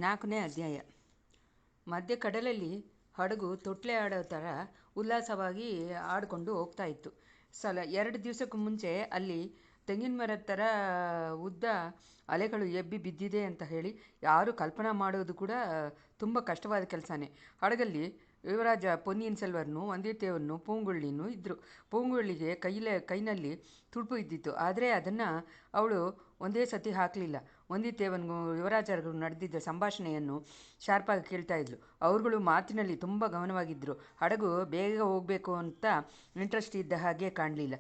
4ನೇ ಅಧ್ಯಾಯ. ಮಧ್ಯ ಕಡಲಲ್ಲಿ ಹಡಗು ತೊಟ್ಲೆ ಆಡೋ ಥರ ಉಲ್ಲಾಸವಾಗಿ ಆಡಿಕೊಂಡು ಹೋಗ್ತಾ ಇತ್ತು. 2 ದಿವಸಕ್ಕೂ ಮುಂಚೆ ಅಲ್ಲಿ ತೆಂಗಿನ ಮರದ ಥರ ಉದ್ದ ಅಲೆಗಳು ಎಬ್ಬಿ ಬಿದ್ದಿದೆ ಅಂತ ಹೇಳಿ ಯಾರೂ ಕಲ್ಪನಾ ಮಾಡೋದು ಕೂಡ ತುಂಬ ಕಷ್ಟವಾದ ಕೆಲಸನೇ. ಹಡಗಲ್ಲಿ ಯುವರಾಜ ಪೊನ್ನಿಯಿನ್ ಸೆಲ್ವರ್ನು, ವந்திಯತ್ತೇವನು, ಪೂಂಗುಳ್ಳಿನೂ ಇದ್ದರು. ಪೂಂಗುಳ್ಳಿಗೆ ಕೈನಲ್ಲಿ ತುಡುಪು ಇದ್ದಿತ್ತು, ಆದರೆ ಅದನ್ನು ಅವಳು ಒಂದೇ ಸತಿ ಹಾಕಲಿಲ್ಲ. ವந்திಯತ್ತೇವನಿಗೂ ಯುವರಾಜರಿಗೂ ನಡೆದಿದ್ದ ಸಂಭಾಷಣೆಯನ್ನು ಶಾರ್ಪಾಗಿ ಕೇಳ್ತಾ ಇದ್ಲು. ಅವರುಗಳು ಮಾತಿನಲ್ಲಿ ತುಂಬ ಗಮನವಾಗಿದ್ದರು. ಹಡಗು ಬೇಗ ಹೋಗಬೇಕು ಅಂತ ಇಂಟ್ರೆಸ್ಟ್ ಇದ್ದ ಹಾಗೆ ಕಾಣಲಿಲ್ಲ.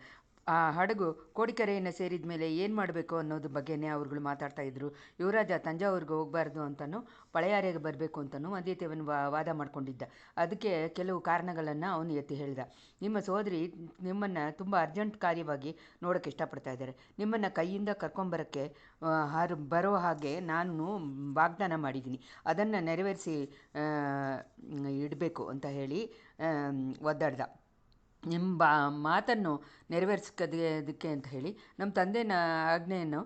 ಆ ಹಡಗು ಕೋಡಿಕೆರೆಯನ್ನು ಸೇರಿದ ಮೇಲೆ ಏನು ಮಾಡಬೇಕು ಅನ್ನೋದ್ರ ಬಗ್ಗೆನೇ ಅವ್ರುಗಳು ಮಾತಾಡ್ತಾಯಿದ್ರು. ಯುವರಾಜ ತಂಜಾವೂರಿಗೆ ಹೋಗಬಾರ್ದು ಅಂತಲೂ ಪಳೆಯಾರೆಗೆ ಬರಬೇಕು ಅಂತಲೂ ವந்திಯತ್ತೇವನ್ ವಾದ ಮಾಡ್ಕೊಂಡಿದ್ದ. ಅದಕ್ಕೆ ಕೆಲವು ಕಾರಣಗಳನ್ನು ಅವನು ಎತ್ತಿ ಹೇಳಿದ. ನಿಮ್ಮ ಸೋದರಿ ನಿಮ್ಮನ್ನು ತುಂಬ ಅರ್ಜೆಂಟ್ ಕಾರ್ಯವಾಗಿ ನೋಡೋಕ್ಕೆ ಇಷ್ಟಪಡ್ತಾ ಇದ್ದಾರೆ. ನಿಮ್ಮನ್ನು ಕೈಯಿಂದ ಕರ್ಕೊಂಬರೋಕ್ಕೆ ಬರೋ ಹಾಗೆ ನಾನು ವಾಗ್ದಾನ ಮಾಡಿದ್ದೀನಿ. ಅದನ್ನು ನೆರವೇರಿಸಿ ಇಡಬೇಕು ಅಂತ ಹೇಳಿ ಒದ್ದಾಡ್ದ. ನಿಮ್ಮ ಮಾತನ್ನು ನೆರವೇರಿಸೋದಕ್ಕೆ ಅಂತ ಹೇಳಿ ನಮ್ಮ ತಂದೆನ ಆಜ್ಞೆಯನ್ನು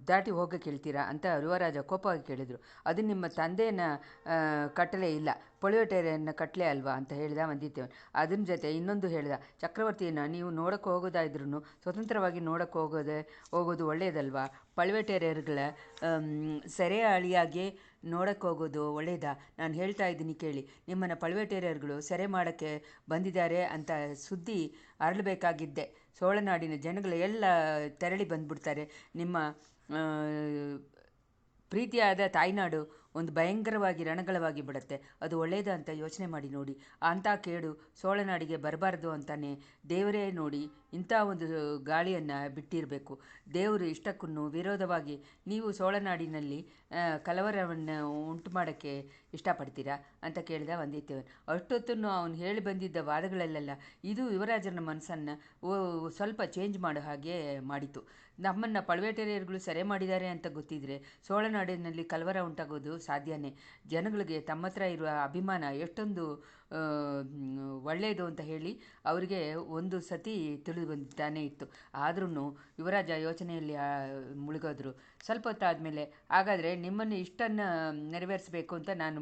ದಾಟಿ ಹೋಗೋಕ್ಕೆ ಹೇಳ್ತೀರಾ ಅಂತ ಯುವರಾಜ ಕೋಪವಾಗಿ ಕೇಳಿದರು. ಅದು ನಿಮ್ಮ ತಂದೆಯ ಕಟ್ಟಲೆ ಇಲ್ಲ, ಪಳುವಟೇರಿಯನ್ನ ಕಟ್ಟಲೆ ಅಲ್ವಾ ಅಂತ ಹೇಳಿದ ವந்திಯತ್ತೇವನ್. ಅದನ್ನ ಜೊತೆ ಇನ್ನೊಂದು ಹೇಳಿದ, ಚಕ್ರವರ್ತಿಯನ್ನು ನೀವು ನೋಡೋಕ್ಕೆ ಹೋಗೋದಾದ್ರೂ ಸ್ವತಂತ್ರವಾಗಿ ನೋಡೋಕ್ಕೆ ಹೋಗೋದು ಒಳ್ಳೆಯದಲ್ವಾ? ಪಳುವಟೇರಿಯರ್ಗಳ ಸೆರೆಯಾಳಿಯಾಗಿ ನೋಡೋಕ್ಕೆ ಹೋಗೋದು ಒಳ್ಳೆಯದಾ? ನಾನು ಹೇಳ್ತಾ ಇದ್ದೀನಿ ಕೇಳಿ. ನಿಮ್ಮನ್ನು ಪಳುವಟೇರಿಯರ್ಗಳು ಸೆರೆ ಮಾಡೋಕ್ಕೆ ಬಂದಿದ್ದಾರೆ ಅಂತ ಸುದ್ದಿ ಹರಳಬೇಕಾಗಿದ್ದೆ ಸೋಳನಾಡಿನ ಜನಗಳು ಎಲ್ಲ ತೆರಳಿ ಬಂದುಬಿಡ್ತಾರೆ. ನಿಮ್ಮ ಪ್ರೀತಿಯಾದ ತಾಯ್ನಾಡು ಒಂದು ಭಯಂಕರವಾಗಿ ರಣಗಳವಾಗಿ ಬಿಡುತ್ತೆ. ಅದು ಒಳ್ಳೆಯದ ಅಂತ ಯೋಚನೆ ಮಾಡಿ ನೋಡಿ. ಅಂಥ ಕೇಡು ಸೋಳನಾಡಿಗೆ ಬರಬಾರ್ದು ಅಂತಾನೆ ದೇವರೇ ನೋಡಿ ಇಂಥ ಒಂದು ಗಾಳಿಯನ್ನು ಬಿಟ್ಟಿರಬೇಕು. ದೇವರು ಇಷ್ಟಕ್ಕೂ ವಿರೋಧವಾಗಿ ನೀವು ಸೋಳನಾಡಿನಲ್ಲಿ ಕಲವರವನ್ನು ಉಂಟು ಮಾಡೋಕ್ಕೆ ಇಷ್ಟಪಡ್ತೀರಾ ಅಂತ ಕೇಳಿದ ವந்திಯತ್ತೇವನ್. ಅಷ್ಟೊತ್ತನ್ನು ಅವನು ಹೇಳಿ ಬಂದಿದ್ದ ವಾದಗಳಲ್ಲೆಲ್ಲ ಇದು ಯುವರಾಜನ ಮನಸ್ಸನ್ನು ಸ್ವಲ್ಪ ಚೇಂಜ್ ಮಾಡೋ ಹಾಗೆ ಮಾಡಿತು. ನಮ್ಮನ್ನು ಪಳುವಟೇರಿಯರ್ಗಳು ಸೆರೆ ಮಾಡಿದ್ದಾರೆ ಅಂತ ಗೊತ್ತಿದ್ರೆ ಸೋಳನಾಡಿನಲ್ಲಿ ಕಲವರ ಉಂಟಾಗೋದು ಸಾಧ್ಯನೇ. ಜನಗಳಿಗೆ ತಮ್ಮ ಹತ್ರ ಇರುವ ಅಭಿಮಾನ ಎಷ್ಟೊಂದು ಒಳ್ಳೆಯದು ಅಂತ ಹೇಳಿ ಅವರಿಗೆ ಒಂದು ಸತಿ ತಿಳಿದು ಬಂದಿದ್ದಾನೆ ಇತ್ತು. ಆದ್ರೂ ಯುವರಾಜ ಯೋಚನೆಯಲ್ಲಿ ಮುಳುಗೋದ್ರು. ಸ್ವಲ್ಪ ಹೊತ್ತಾದಮೇಲೆ, ಹಾಗಾದರೆ ನಿಮ್ಮನ್ನು ಇಷ್ಟನ್ನು ನೆರವೇರಿಸಬೇಕು ಅಂತ ನಾನು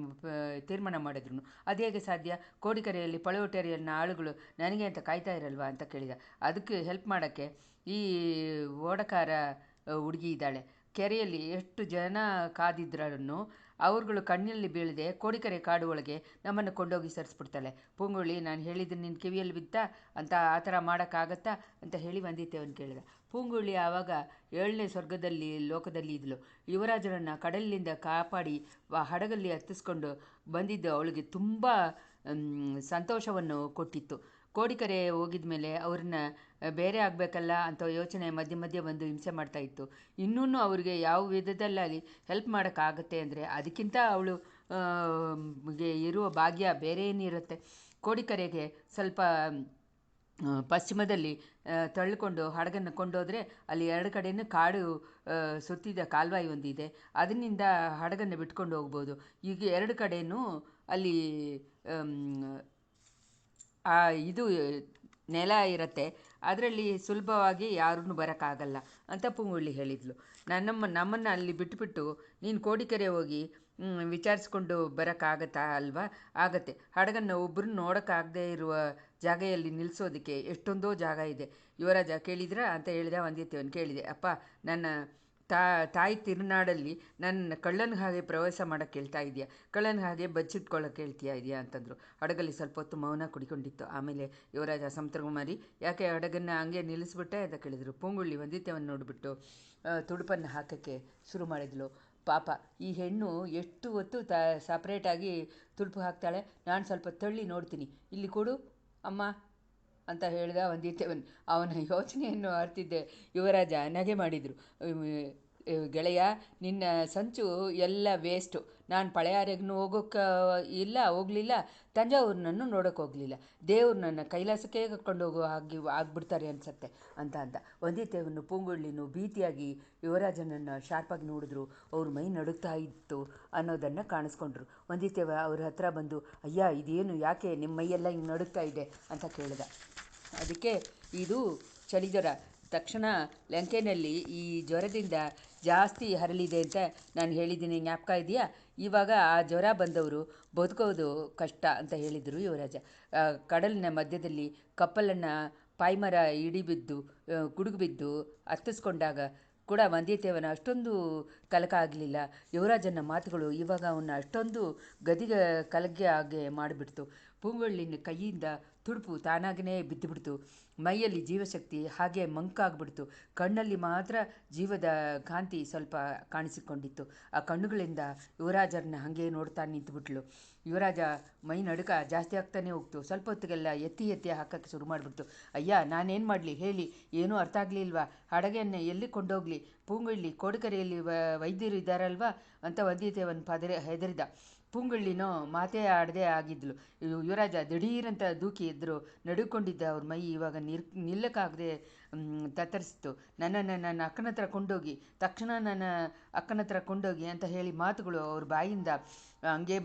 ತೀರ್ಮಾನ ಮಾಡಿದ್ರು ಅದು ಹೇಗೆ ಸಾಧ್ಯ? ಕೋಡಿಕೆರೆಯಲ್ಲಿ ಪಳುವಟೇರಿಯರ್ನ ಆಳುಗಳು ನನಗೆ ಅಂತ ಕಾಯ್ತಾ ಇರಲ್ವಾ ಅಂತ ಕೇಳಿದ. ಅದಕ್ಕೆ ಹೆಲ್ಪ್ ಮಾಡೋಕ್ಕೆ ಈ ಓಡಕಾರ ಹುಡುಗಿ ಇದ್ದಾಳೆ. ಕೆರೆಯಲ್ಲಿ ಎಷ್ಟು ಜನ ಕಾದಿದ್ರೂ ಅವ್ರುಗಳು ಕಣ್ಣಲ್ಲಿ ಬೀಳದೆ ಕೋಡಿಕೆರೆ ಕಾಡು ಒಳಗೆ ನಮ್ಮನ್ನು ಕೊಂಡೋಗಿ ಸರಿಸ್ಬಿಡ್ತಾಳೆ. ಪೂಂಗುಳ್ಳಿ, ನಾನು ಹೇಳಿದ್ದು ನಿನ್ನ ಕಿವಿಯಲ್ಲಿ ಬಿತ್ತಾ ಅಂತ ಆ ಥರ ಮಾಡೋಕ್ಕಾಗತ್ತಾ ಅಂತ ಹೇಳಿ ವந்திಯತ್ತೇವನ್ ಕೇಳಿದ. ಪೂಂಗುಳ್ಳಿ ಆವಾಗ 7ನೇ ಸ್ವರ್ಗದಲ್ಲಿ ಲೋಕದಲ್ಲಿ ಇದ್ಲು. ಯುವರಾಜರನ್ನು ಕಡಲಿನಿಂದ ಕಾಪಾಡಿ ಹಡಗಲ್ಲಿ ಹತ್ತಿಸ್ಕೊಂಡು ಬಂದಿದ್ದು ಅವಳಿಗೆ ತುಂಬ ಸಂತೋಷವನ್ನು ಕೊಟ್ಟಿತ್ತು. ಕೋಡಿಕೆರೆ ಹೋಗಿದ ಮೇಲೆ ಅವ್ರನ್ನ ಬೇರೆ ಆಗಬೇಕಲ್ಲ ಅಂತ ಯೋಚನೆ ಮಧ್ಯೆ ಮಧ್ಯೆ ಬಂದು ಹಿಂಸೆ ಮಾಡ್ತಾಯಿತ್ತು. ಇನ್ನೂ ಅವ್ರಿಗೆ ಯಾವ ವಿಧದಲ್ಲಾಗಲಿ ಹೆಲ್ಪ್ ಮಾಡೋಕ್ಕಾಗತ್ತೆ ಅಂದರೆ ಅದಕ್ಕಿಂತ ಅವಳು ಇರುವ ಭಾಗ್ಯ ಬೇರೆ ಏನಿರುತ್ತೆ? ಕೋಡಿಕೆರೆಗೆ ಸ್ವಲ್ಪ ಪಶ್ಚಿಮದಲ್ಲಿ ತಳ್ಳಿಕೊಂಡು ಹಡಗನ್ನು ಕೊಂಡೋದ್ರೆ ಅಲ್ಲಿ 2 ಕಡೆಯೂ ಕಾಡು ಸುತ್ತಿದ ಕಾಲ್ವಾಯಿ ಒಂದಿದೆ. ಅದರಿಂದ ಹಡಗನ್ನು ಬಿಟ್ಕೊಂಡು ಹೋಗ್ಬೋದು. ಈಗ 2 ಕಡೆಯೂ ಅಲ್ಲಿ ಇದು ನೆಲ ಇರುತ್ತೆ. ಅದರಲ್ಲಿ ಸುಲಭವಾಗಿ ಯಾರೂ ಬರೋಕ್ಕಾಗಲ್ಲ ಅಂತ ಪೂಂಗುಳ್ಳಿ ಹೇಳಿದ್ಲು. ನಮ್ಮನ್ನು ಅಲ್ಲಿ ಬಿಟ್ಬಿಟ್ಟು ನೀನು ಕೋಡಿಕೆರೆ ಹೋಗಿ ವಿಚಾರಿಸ್ಕೊಂಡು ಬರೋಕ್ಕಾಗತ್ತಾ ಅಲ್ವಾ? ಆಗತ್ತೆ. ಹಡಗನ್ನು ಒಬ್ಬರು ನೋಡೋಕ್ಕಾಗದೇ ಇರುವ ಜಾಗೆಯಲ್ಲಿ ನಿಲ್ಲಿಸೋದಕ್ಕೆ ಎಷ್ಟೊಂದೋ ಜಾಗ ಇದೆ. ಯುವರಾಜ ಕೇಳಿದ್ರಾ ಅಂತ ಹೇಳಿದ ವந்திಯತ್ತೇವನ್. ಕೇಳಿದೆ ಅಪ್ಪ. ನನ್ನ ತಾಯಿ ತಿರುನಾಡಲ್ಲಿ ನನ್ನ ಕಳ್ಳನ ಹಾಗೆ ಪ್ರವಾಸ ಮಾಡೋಕ್ಕೆ ಹೇಳ್ತಾ ಇದೆಯಾ? ಕಳ್ಳನ ಹಾಗೆ ಬಚ್ಚಿಟ್ಕೊಳ್ಳೋಕೆ ಹೇಳ್ತಾ ಇದೆಯಾ ಅಂತಂದರು. ಹಡಗಲ್ಲಿ ಸ್ವಲ್ಪ ಹೊತ್ತು ಮೌನ ಕುಡಿಕೊಂಡಿತ್ತು. ಆಮೇಲೆ ಯುವರಾಜ, ಸಮುದ್ರಕುಮಾರಿ, ಯಾಕೆ ಹಡಗನ್ನು ಹಂಗೆ ನಿಲ್ಲಿಸ್ಬಿಟ್ಟೆ ಅಂತ ಕೇಳಿದರು. ಪೂಂಗುಳ್ಳಿ ವந்திಯತ್ತೇವನ್ ನೋಡಿಬಿಟ್ಟು ತುಡುಪನ್ನು ಹಾಕೋಕ್ಕೆ ಶುರು ಮಾಡಿದ್ಲು. ಪಾಪ ಈ ಹೆಣ್ಣು ಎಷ್ಟು ಹೊತ್ತು ಸಪ್ರೇಟಾಗಿ ತುಡುಪು ಹಾಕ್ತಾಳೆ. ನಾನು ಸ್ವಲ್ಪ ತಳ್ಳಿ ನೋಡ್ತೀನಿ, ಇಲ್ಲಿ ಕೊಡು ಅಮ್ಮ ಅಂತ ಹೇಳಿದ ವந்திಯತ್ತೇವನ್. ಅವನ ಯೋಚನೆಯನ್ನು ಅರ್ತಿದ್ದೆ ಯುವರಾಜ ನಗೆ ಮಾಡಿದರು. ಗೆಳೆಯ, ನಿನ್ನ ಸಂಚು ಎಲ್ಲ ವೇಸ್ಟು. ನಾನು ಪಳೆಯಾರೆಗೂ ಹೋಗಲಿಲ್ಲ, ತಂಜಾವೂರನ್ನು ನೋಡೋಕೆ ಹೋಗಲಿಲ್ಲ. ದೇವ್ರು ನನ್ನ ಕೈಲಾಸಕ್ಕೆ ಕರ್ಕೊಂಡೋಗೋ ಹಾಗೆ ಆಗ್ಬಿಡ್ತಾರೆ ಅನಿಸತ್ತೆ ಅಂತ ಅಂದ. ವந்திಯತ್ತೇವನು ಪೂಂಗುಳ್ಳಿನೂ ಭೀತಿಯಾಗಿ ಯುವರಾಜನನ್ನು ಶಾರ್ಪಾಗಿ ನೋಡಿದ್ರು. ಅವ್ರ ಮೈ ನಡುಗ್ತಾ ಇತ್ತು ಅನ್ನೋದನ್ನು ಕಾಣಿಸ್ಕೊಂಡ್ರು. ವந்திಯತ್ತೇವ ಅವ್ರ ಹತ್ರ ಬಂದು, ಅಯ್ಯ ಇದೇನು, ಯಾಕೆ ನಿಮ್ಮ ಮೈಯೆಲ್ಲ ಹಿಂಗೆ ನಡುಗ್ತಾ ಇದೆ ಅಂತ ಕೇಳಿದ. ಅದಕ್ಕೆ ಇದು ಚಳಿ ಜ್ವರ. ತಕ್ಷಣ ಲಂಕೆಯಲ್ಲಿ ಈ ಜ್ವರದಿಂದ ಜಾಸ್ತಿ ಹರಳಿದೆ ಅಂತ ನಾನು ಹೇಳಿದ್ದೀನಿ, ಜ್ಞಾಪಕ ಇದೆಯಾ? ಇವಾಗ ಆ ಜ್ವರ ಬಂದವರು ಬದುಕೋದು ಕಷ್ಟ ಅಂತ ಹೇಳಿದರು ಯುವರಾಜ. ಕಡಲಿನ ಮಧ್ಯದಲ್ಲಿ ಕಪ್ಪಲನ್ನು ಪಾಯ್ಮರ ಇಡಿಬಿದ್ದು ಗುಡುಗು ಬಿದ್ದು ಹತ್ತಿಸ್ಕೊಂಡಾಗ ಕೂಡ ವந்திಯತೇವನ ಅಷ್ಟೊಂದು ಕಲಕ ಆಗಲಿಲ್ಲ. ಯುವರಾಜನ ಮಾತುಗಳು ಇವಾಗ ಅವನ್ನ ಅಷ್ಟೊಂದು ಗದಿಗ ಕಲಗೆ ಹಾಗೆ ಮಾಡಿಬಿಡ್ತು. ಪೂಂಗೊಳ್ಳಿನ ಕೈಯಿಂದ ತುಡುಪು ತಾನಾಗೇ ಬಿದ್ದುಬಿಡ್ತು. ಮೈಯಲ್ಲಿ ಜೀವಶಕ್ತಿ ಹಾಗೆ ಮಂಕಾಗ್ಬಿಡ್ತು. ಕಣ್ಣಲ್ಲಿ ಮಾತ್ರ ಜೀವದ ಕಾಂತಿ ಸ್ವಲ್ಪ ಕಾಣಿಸಿಕೊಂಡಿತ್ತು. ಆ ಕಣ್ಣುಗಳಿಂದ ಯುವರಾಜರನ್ನ ಹಾಗೆ ನೋಡ್ತಾ ನಿಂತುಬಿಟ್ಲು. ಯುವರಾಜ ಮೈ ನಡುಕ ಜಾಸ್ತಿ ಆಗ್ತಾನೆ ಹೋಗ್ತು. ಸ್ವಲ್ಪ ಹೊತ್ತಿಗೆಲ್ಲ ಎತ್ತಿ ಎತ್ತಿ ಹಾಕೋಕ್ಕೆ ಶುರು ಮಾಡಿಬಿಡ್ತು. ಅಯ್ಯ, ನಾನೇನು ಮಾಡಲಿ ಹೇಳಿ, ಏನೂ ಅರ್ಥ ಆಗಲಿಲ್ವಾ? ಹಡಗೆಯನ್ನು ಎಲ್ಲಿ ಕೊಂಡೋಗ್ಲಿ? ಪೂಂಗೊಳ್ಳಿ ಕೋಡಿಕರೆಯಲ್ಲಿ ವೈದ್ಯರು ಇದ್ದಾರಲ್ವಾ ಅಂತ ವந்திಯತೇವನ ಹೆದರಿದ. ಪೂಂಗೊಳ್ಳಿನೋ ಮಾತೇ ಆಡದೆ ಆಗಿದ್ಲು. ಯುವರಾಜ ದಿಢೀರಂತ ದೂಕಿ ಎದ್ರು. ನಡುಕೊಂಡಿದ್ದ ಅವ್ರ ಮೈ ಇವಾಗ ನಿಲ್ಲಕ್ಕಾಗದೆ ತತ್ತರಿಸಿತು. ನನ್ನನ್ನು ನನ್ನ ಅಕ್ಕನ ಹತ್ರ ಕೊಂಡೋಗಿ, ತಕ್ಷಣ ನನ್ನ ಅಕ್ಕನ ಹತ್ರ ಕೊಂಡೋಗಿ ಅಂತ ಹೇಳಿ ಮಾತುಗಳು ಅವ್ರ ಬಾಯಿಂದ ಹಂಗೆ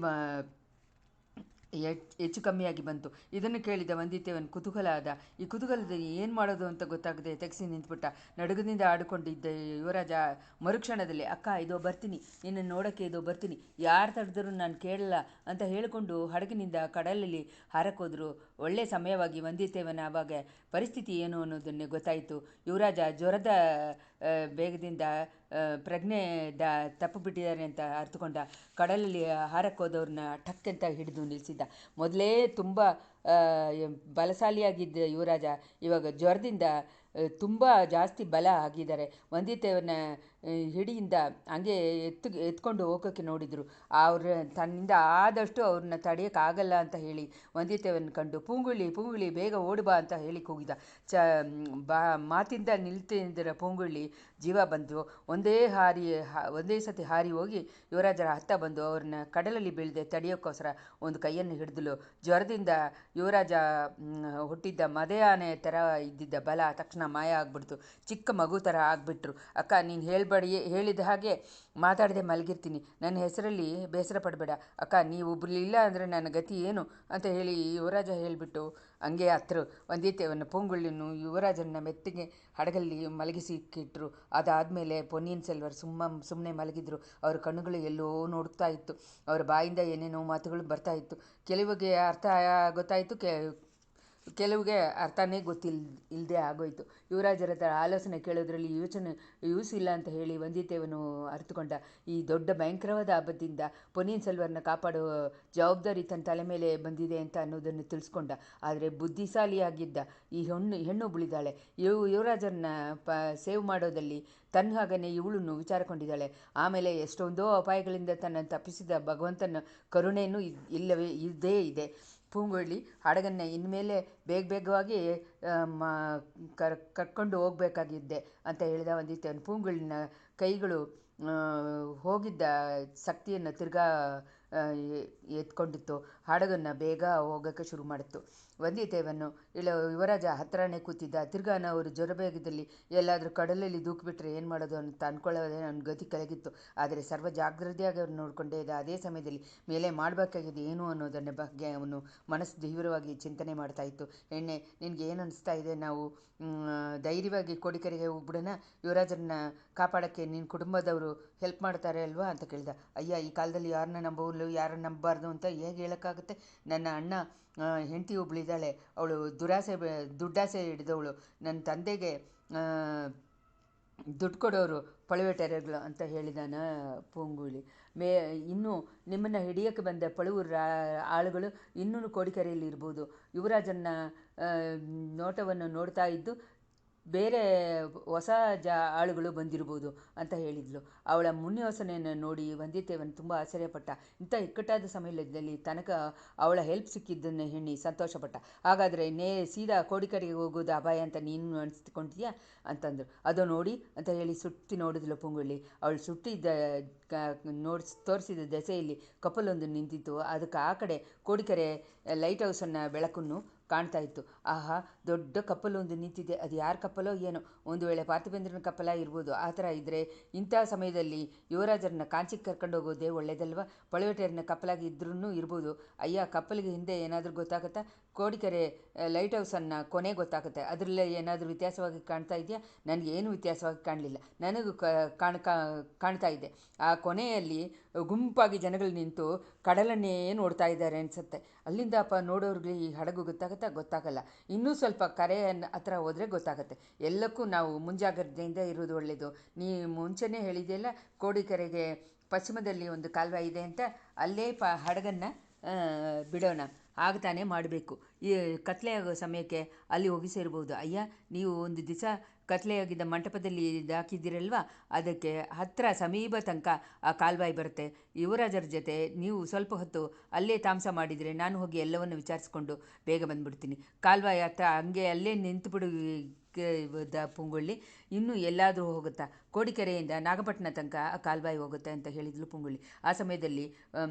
ಹೆಚ್ಚು ಕಮ್ಮಿಯಾಗಿ ಬಂತು. ಇದನ್ನು ಕೇಳಿದ ವந்திಯತೇವನ್ ಕುತೂಹಲ ಆದ. ಈ ಕುತೂಹಲದಲ್ಲಿ ಏನು ಮಾಡೋದು ಅಂತ ಗೊತ್ತಾಗದೆ ತೆಗೆಸಿ ನಿಂತುಬಿಟ್ಟ. ನಡುಗದಿಂದ ಆಡಿಕೊಂಡಿದ್ದ ಯುವರಾಜ ಮರುಕ್ಷಣದಲ್ಲಿ, ಅಕ್ಕ ಇದೋ ಬರ್ತೀನಿ, ನಿನ್ನನ್ನು ನೋಡೋಕ್ಕೆ ಇದೋ ಬರ್ತೀನಿ, ಯಾರು ತಡೆದರೂ ನಾನು ಕೇಳಲ್ಲ ಅಂತ ಹೇಳಿಕೊಂಡು ಹಡಗಿನಿಂದ ಕಡಲಲ್ಲಿ ಹಾರಕ್ಕೋದ್ರು. ಒಳ್ಳೆಯ ಸಮಯವಾಗಿ ವந்திಯತೇವನ ಆವಾಗ ಪರಿಸ್ಥಿತಿ ಏನು ಅನ್ನೋದನ್ನೇ ಗೊತ್ತಾಯಿತು. ಯುವರಾಜ ಜ್ವರದ ಬೇಗದಿಂದ ಪ್ರಜ್ಞೆ ತಪ್ಪು ಬಿಟ್ಟಿದ್ದಾರೆ ಅಂತ ಅರ್ಥಕೊಂಡ. ಕಡಲಲ್ಲಿ ಹಾರಕ್ಕೋದವ್ರನ್ನ ಟಕ್ಕಂತ ಹಿಡಿದು ನಿಲ್ಲಿಸಿದ್ದ. ಮೊದಲೇ ತುಂಬ ಬಲಶಾಲಿಯಾಗಿದ್ದ ಯುವರಾಜ ಇವಾಗ ಜ್ವರದಿಂದ ತುಂಬ ಜಾಸ್ತಿ ಬಲ ಆಗಿದ್ದಾರೆ. ವந்திಯತೇವನ ಹಿಡಿಯಿಂದ ಹಂಗೆ ಎತ್ಕೊಂಡು ಹೋಗೋಕ್ಕೆ ನೋಡಿದರು. ಅವ್ರ ತನ್ನಿಂದ ಆದಷ್ಟು ಅವ್ರನ್ನ ತಡೆಯೋಕ್ಕಾಗಲ್ಲ ಅಂತ ಹೇಳಿ ವந்திಯತೇವನ ಕಂಡು ಪೂಂಗೊಳ್ಳಿ ಬೇಗ ಓಡುಬಾ ಅಂತ ಹೇಳಿ ಕೂಗಿದ. ಮಾತಿಂದ ನಿಲ್ತಿದ್ದ ಪೂಂಗೊಳ್ಳಿ ಜೀವ ಬಂತು. ಒಂದೇ ಸತಿ ಹಾರಿ ಹೋಗಿ ಯುವರಾಜರ ಹತ್ತ ಬಂದು ಅವ್ರನ್ನ ಕಡಲಲ್ಲಿ ಬೀಳದೆ ತಡೆಯೋಕ್ಕೋಸ್ಕರ ಒಂದು ಕೈಯನ್ನು ಹಿಡಿದಳು. ಜ್ವರದಿಂದ ಯುವರಾಜ ಹುಟ್ಟಿದ್ದ ಮದೆ ಆನೆ ಥರ ಇದ್ದಿದ್ದ ಬಲ ತಕ್ಷಣ ಮಾಯ ಆಗ್ಬಿಡ್ತು. ಚಿಕ್ಕ ಮಗು ಥರ ಆಗಿಬಿಟ್ರು. ಅಕ್ಕ, ನೀನು ಹೇಳಿದ ಹಾಗೆ ಮಾತಾಡದೆ ಮಲಗಿರ್ತೀನಿ. ನನ್ನ ಹೆಸರಲ್ಲಿ ಬೇಸರ ಪಡಬೇಡ ಅಕ್ಕ. ನೀವೊಬ್ರು ಇಲ್ಲ ಅಂದರೆ ನನ್ನ ಗತಿ ಏನು ಅಂತ ಹೇಳಿ ಯುವರಾಜ ಹೇಳಿಬಿಟ್ಟು ಹಂಗೆ ಹತ್ತರು. ವந்திಯತೇವನ ಪೂಂಗೊಳ್ಳಿನೂ ಯುವರಾಜನ ಮೆತ್ತಿಗೆ ಹಡಗಲ್ಲಿ ಮಲಗಿಸಿಕ್ಕಿಟ್ರು. ಅದಾದಮೇಲೆ ಪೊನ್ನಿಯಿನ್ ಸೆಲ್ವರ್ ಸುಮ್ಮನೆ ಮಲಗಿದ್ರು. ಅವ್ರ ಕಣ್ಣುಗಳು ಎಲ್ಲೋ ನೋಡ್ತಾ ಇತ್ತು. ಅವರ ಬಾಯಿಂದ ಏನೇನೋ ಮಾತುಗಳು ಬರ್ತಾ ಇತ್ತು. ಕೆಲವಿಗೆ ಅರ್ಥ ಗೊತ್ತಾಯಿತು, ಕೆಲವಿಗೆ ಅರ್ಥನೇ ಇಲ್ಲದೆ ಆಗೋಯ್ತು. ಯುವರಾಜರ ಹತ್ರ ಆಲೋಚನೆ ಕೇಳೋದ್ರಲ್ಲಿ ಯೂಸ್ ಇಲ್ಲ ಅಂತ ಹೇಳಿ ವந்திಯತೇವನು ಅರ್ಥಕೊಂಡ. ಈ ದೊಡ್ಡ ಭಯಂಕರವಾದ ಆಪತ್ತಿಂದ ಪೊನ್ನಿಯಿನ್ ಸೆಲ್ವರ್ನ ಕಾಪಾಡುವ ಜವಾಬ್ದಾರಿ ತನ್ನ ತಲೆ ಮೇಲೆ ಬಂದಿದೆ ಅಂತ ಅನ್ನೋದನ್ನು ತಿಳಿಸ್ಕೊಂಡ. ಆದರೆ ಬುದ್ಧಿಶಾಲಿಯಾಗಿದ್ದ ಈ ಹೆಣ್ಣು ಉಳಿದಾಳೆ. ಯುವರಾಜರನ್ನ ಸೇವ್ ಮಾಡೋದಲ್ಲಿ ತನ್ನ ಹಾಗೇ ಇವಳನ್ನು ವಿಚಾರಕೊಂಡಿದ್ದಾಳೆ. ಆಮೇಲೆ ಎಷ್ಟೊಂದೋ ಅಪಾಯಗಳಿಂದ ತನ್ನನ್ನು ತಪ್ಪಿಸಿದ ಭಗವಂತನ ಕರುಣೆಯೂ ಇದ್ದೇ ಇದೆ. ಪೂಂಗೊಳ್ಳಿ ಹಡಗನ್ನು ಇನ್ಮೇಲೆ ಬೇಗವಾಗಿ ಕರ್ಕೊಂಡು ಹೋಗಬೇಕಾಗಿದ್ದೆ ಅಂತ ಹೇಳಿದ ವந்திಯತೇವನ್. ಪೂಂಗೊಳ್ಳಿನ ಕೈಗಳು ಹೋಗಿದ್ದ ಶಕ್ತಿಯನ್ನು ತಿರ್ಗಾ ಎತ್ಕೊಂಡಿತ್ತು. ಹಡಗನ್ನು ಬೇಗ ಹೋಗೋಕ್ಕೆ ಶುರು ಮಾಡಿತ್ತು. ವந்திಯತೇವನು ಯುವರಾಜ ಹತ್ರನೇ ಕೂತಿದ್ದ. ತಿರ್ಗಾನ ಅವರು ಜ್ವರಬೇಗದಲ್ಲಿ ಎಲ್ಲಾದರೂ ಕಡಲಲ್ಲಿ ದೂಕಿಬಿಟ್ರೆ ಏನು ಮಾಡೋದು ಅಂತ ಅಂದ್ಕೊಳ್ಳೋದೇ ನನ್ನ ಗತಿ ಕಲಗಿತ್ತು. ಆದರೆ ಸರ್ವ ಜಾಗ್ರತೆಯಾಗಿ ಅವ್ರು ನೋಡಿಕೊಂಡೇ ಇದ್ದ. ಅದೇ ಸಮಯದಲ್ಲಿ ಮೇಲೆ ಮಾಡಬೇಕಾಗಿದೆ ಏನು ಅನ್ನೋದನ್ನ ಬಗ್ಗೆ ಅವನು ಮನಸ್ಸು ತೀವ್ರವಾಗಿ ಚಿಂತನೆ ಮಾಡ್ತಾ ಇತ್ತು. ಎಣ್ಣೆ, ನಿನಗೆ ಏನು ಅನಿಸ್ತಾ ಇದೆ? ನಾವು ಧೈರ್ಯವಾಗಿ ಕೋಡಿಕರೆಗೆ ಹೋಗ್ಬಿಡೋಣ? ಯುವರಾಜರನ್ನ ಕಾಪಾಡೋಕ್ಕೆ ನಿನ್ನ ಕುಟುಂಬದವರು ಹೆಲ್ಪ್ ಮಾಡ್ತಾರೆ ಅಲ್ವಾ ಅಂತ ಕೇಳಿದ. ಅಯ್ಯ, ಈ ಕಾಲದಲ್ಲಿ ಯಾರನ್ನ ನಂಬಲು ಯಾರನ್ನ ನಂಬಬಾರ್ದು ಅಂತ ಹೇಗೆ ಹೇಳೋಕ್ಕಾಗುತ್ತೆ? ನನ್ನ ಅಣ್ಣ ಹೆಂಡತಿ ಒಬ್ಳಿದ್ದಾಳೆ, ಅವಳು ದುಡ್ಡಾಸೆ ಹಿಡಿದವಳು. ನನ್ನ ತಂದೆಗೆ ದುಡ್ಡು ಕೊಡೋರು ಪಳುವೆಟೆರೆಗಳು ಅಂತ ಹೇಳಿದಾನ ಪೂಂಗೊಳ್ಳಿ. ಇನ್ನೂ ನಿಮ್ಮನ್ನು ಹಿಡಿಯೋಕ್ಕೆ ಬಂದ ಪಳುವರ ಆಳುಗಳು ಇನ್ನೂ ಕೋಡಿಕರೆಯಲ್ಲಿ ಇರ್ಬೋದು. ಯುವರಾಜನ ನೋಟವನ್ನು ನೋಡ್ತಾ ಇದ್ದು ಬೇರೆ ಹೊಸ ಆಳುಗಳು ಬಂದಿರ್ಬೋದು ಅಂತ ಹೇಳಿದ್ಲು. ಅವಳ ಮುನ್ಯೋಚನೆಯನ್ನು ನೋಡಿ ವந்திಯತೇವನ್ ತುಂಬ ಆಶ್ಚರ್ಯಪಟ್ಟ. ಇಂಥ ಇಕ್ಕಟ್ಟಾದ ಸಮಯದಲ್ಲಿ ತನಕ ಅವಳ ಹೆಲ್ಪ್ ಸಿಕ್ಕಿದ್ದನ್ನು ಹೆಣ್ಣಿ ಸಂತೋಷಪಟ್ಟ. ಹಾಗಾದರೆ ಸೀದಾ ಕೋಡಿಕರೆಗೆ ಹೋಗೋದು ಅಪಾಯ ಅಂತ ನೀನು ಅನಿಸ್ಕೊಂತೀಯಾ ಅಂತಂದರು. ಅದೋ ನೋಡಿ ಅಂತ ಹೇಳಿ ಸುತ್ತಿ ನೋಡಿದ್ಲು ಪೂಂಗೊಳ್ಳಿ. ಅವಳು ಸುಟ್ಟಿದ್ದ ತೋರಿಸಿದ ದೆಸೆಯಲ್ಲಿ ಕಪಲೊಂದು ನಿಂತಿತ್ತು. ಅದಕ್ಕೆ ಆ ಕಡೆ ಕೋಡಿಕರೆ ಲೈಟ್ ಹೌಸನ್ನು ಬೆಳಕನ್ನು ಕಾಣ್ತಾ ಇತ್ತು. ಆಹಾ, ದೊಡ್ಡ ಕಪ್ಪಲೊಂದು ನಿಂತಿದೆ, ಅದು ಯಾರ ಕಪ್ಪಲೋ ಏನೋ, ಒಂದು ವೇಳೆ ಪಾರ್ಥಿಬೇಂದ್ರನ ಕಪ್ಪಲ ಇರ್ಬೋದು. ಆ ಥರ ಇದ್ದರೆ ಇಂಥ ಸಮಯದಲ್ಲಿ ಯುವರಾಜರನ್ನ ಕಾಂಚಿಗೆ ಕರ್ಕೊಂಡು ಹೋಗೋದೇ ಒಳ್ಳೇದಲ್ವ. ಪಳುವೇಟರನ್ನ ಕಪ್ಪಲಾಗಿ ಇದ್ರೂ ಇರ್ಬೋದು. ಅಯ್ಯ, ಕಪ್ಪಲಿಗೆ ಹಿಂದೆ ಏನಾದರೂ ಗೊತ್ತಾಗುತ್ತಾ? ಕೋಡಿಕೆರೆ ಲೈಟ್ ಹೌಸನ್ನು ಕೊನೆ ಗೊತ್ತಾಗುತ್ತೆ, ಅದರಲ್ಲೇ ಏನಾದರೂ ವ್ಯತ್ಯಾಸವಾಗಿ ಕಾಣ್ತಾ ಇದೆಯಾ? ನನಗೇನು ವ್ಯತ್ಯಾಸವಾಗಿ ಕಾಣಲಿಲ್ಲ. ನನಗೂ ಕಾಣ್ತಾ ಇದೆ, ಆ ಕೊನೆಯಲ್ಲಿ ಗುಂಪಾಗಿ ಜನಗಳು ನಿಂತು ಕಡಲನ್ನೇ ನೋಡ್ತಾ ಇದ್ದಾರೆ ಅನಿಸುತ್ತೆ. ಅಲ್ಲಿಂದ ನೋಡೋರಿಗೆ ಈ ಹಡಗು ಗೊತ್ತಾಗಲ್ಲ. ಇನ್ನೂ ಸ್ವಲ್ಪ ಕರೆಯನ್ನು ಹತ್ರ ಹೋದರೆ ಗೊತ್ತಾಗುತ್ತೆ. ಎಲ್ಲಕ್ಕೂ ನಾವು ಮುಂಜಾಗ್ರತೆಯಿಂದ ಇರೋದು ಒಳ್ಳೆಯದು. ನೀ ಮುಂಚೆನೇ ಹೇಳಿದೆಯಲ್ಲ, ಕೋಡಿಕೆರೆಗೆ ಪಶ್ಚಿಮದಲ್ಲಿ ಒಂದು ಕಾಲುವೆ ಇದೆ ಅಂತ, ಅಲ್ಲೇ ಹಡಗನ್ನು ಬಿಡೋಣ, ಆಗ ತಾನೇ ಮಾಡಬೇಕು. ಈ ಕತ್ಲೆಯಾಗೋ ಸಮಯಕ್ಕೆ ಅಲ್ಲಿ ಹೋಗಿ ಸೇರ್ಬೋದು. ಅಯ್ಯ, ನೀವು ಒಂದು ದಿವಸ ಕತ್ಲೆಯಾಗಿದ್ದ ಮಂಟಪದಲ್ಲಿ ಹಾಕಿದ್ದೀರಲ್ವ, ಅದಕ್ಕೆ ಹತ್ತಿರ ಸಮೀಪ ತನಕ ಆ ಕಾಲ್ವಾಯಿ ಬರುತ್ತೆ. ಯುವರಾಜರ ಜೊತೆ ನೀವು ಸ್ವಲ್ಪ ಹೊತ್ತು ಅಲ್ಲೇ ತಾಮಸ ಮಾಡಿದರೆ ನಾನು ಹೋಗಿ ಎಲ್ಲವನ್ನು ವಿಚಾರಿಸ್ಕೊಂಡು ಬೇಗ ಬಂದುಬಿಡ್ತೀನಿ. ಕಾಲ್ವಾಯಿ ಹತ್ರ ಹಂಗೆ ಅಲ್ಲೇ ನಿಂತುಬಿಡು ಪುಂಗುಳ್ಳಿ. ಇನ್ನೂ ಎಲ್ಲಾದರೂ ಹೋಗುತ್ತಾ? ಕೋಡಿಕೆರೆಯಿಂದ ನಾಗಪಟ್ಟಣ ತನಕ ಆ ಕಾಲ್ವಾಯಿ ಹೋಗುತ್ತೆ ಅಂತ ಹೇಳಿದ್ಲು ಪುಂಗುಳ್ಳಿ. ಆ ಸಮಯದಲ್ಲಿ